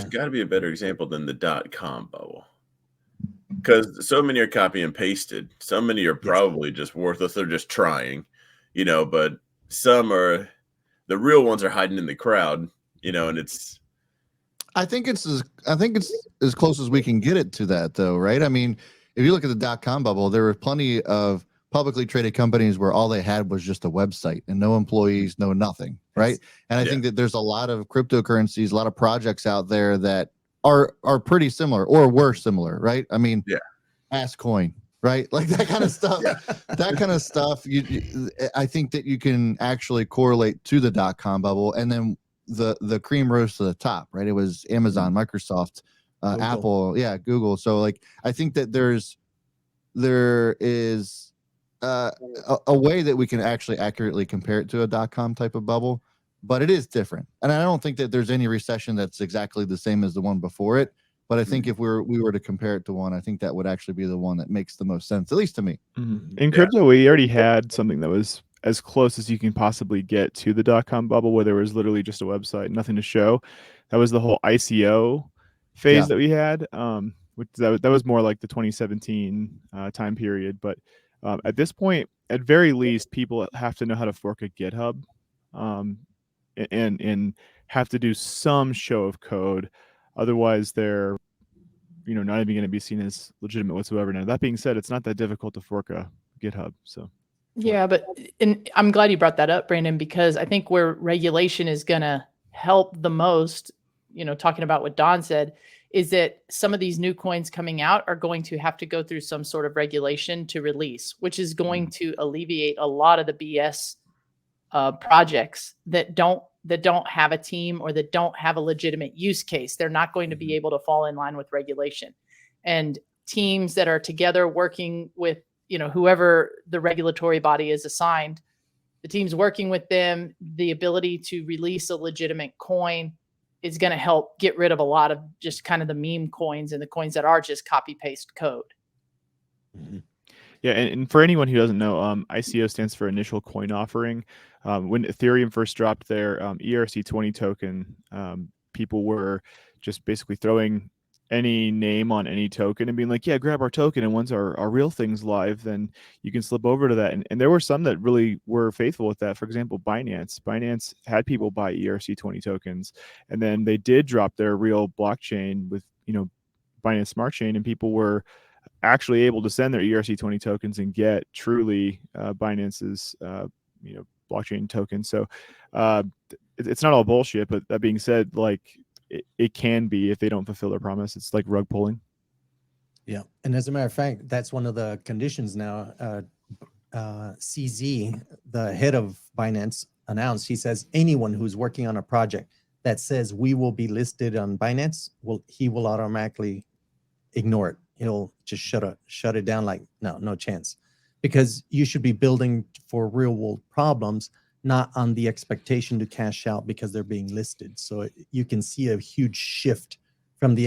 there's got to be a better example than the dot-com bubble. Because so many are copy and pasted. So many are probably just worthless. They're just trying, but some are, the real ones are hiding in the crowd, and it's. I think it's as close as we can get it to that, though, right? I mean, if you look at the dot-com bubble, there were plenty of publicly traded companies where all they had was just a website and no employees, no nothing, right? And I think that there's a lot of cryptocurrencies, a lot of projects out there that are pretty similar or were similar, right? I mean, Ask Coin, right? Like that kind of stuff. That kind of stuff. I think that you can actually correlate to the dot-com bubble, and then the cream rose to the top, right? It was Amazon, Microsoft, Apple, Google. So like, I think that there is a way that we can actually accurately compare it to a dot-com type of bubble, but it is different. And I don't think that there's any recession that's exactly the same as the one before it. But I think if we were to compare it to one, I think that would actually be the one that makes the most sense, at least to me. In crypto, we already had something that was as close as you can possibly get to the dot-com bubble, where there was literally just a website, nothing to show. That was the whole ICO phase that we had, which that was more like the 2017 time period. But at this point, at very least, people have to know how to fork a GitHub, and have to do some show of code. Otherwise, they're not even going to be seen as legitimate whatsoever. Now, that being said, it's not that difficult to fork a GitHub. So. Yeah, and I'm glad you brought that up, Brandon, because I think where regulation is going to help the most, talking about what Don said, is that some of these new coins coming out are going to have to go through some sort of regulation to release, which is going to alleviate a lot of the BS projects that don't have a team or that don't have a legitimate use case. They're not going to be able to fall in line with regulation. And teams that are together working with whoever the regulatory body is assigned, the teams working with them, the ability to release a legitimate coin is going to help get rid of a lot of just kind of the meme coins and the coins that are just copy paste code. Yeah, and for anyone who doesn't know, ICO stands for Initial Coin Offering. When Ethereum first dropped their ERC20 token, people were just basically throwing any name on any token and being like, yeah, grab our token, and once our real thing's live, then you can slip over to that. And there were some that really were faithful with that. For example, Binance had people buy ERC20 tokens, and then they did drop their real blockchain with Binance Smart Chain, and people were actually able to send their ERC20 tokens and get truly Binance's blockchain token. So it's not all bullshit, but that being said, like, it can be, if they don't fulfill their promise. It's like rug pulling. Yeah. And as a matter of fact, that's one of the conditions now. CZ, the head of Binance, announced, he says anyone who's working on a project that says we will be listed on Binance, he will automatically ignore it. He'll just shut it down, like, no chance. Because you should be building for real world problems, not on the expectation to cash out because they're being listed. So you can see a huge shift from the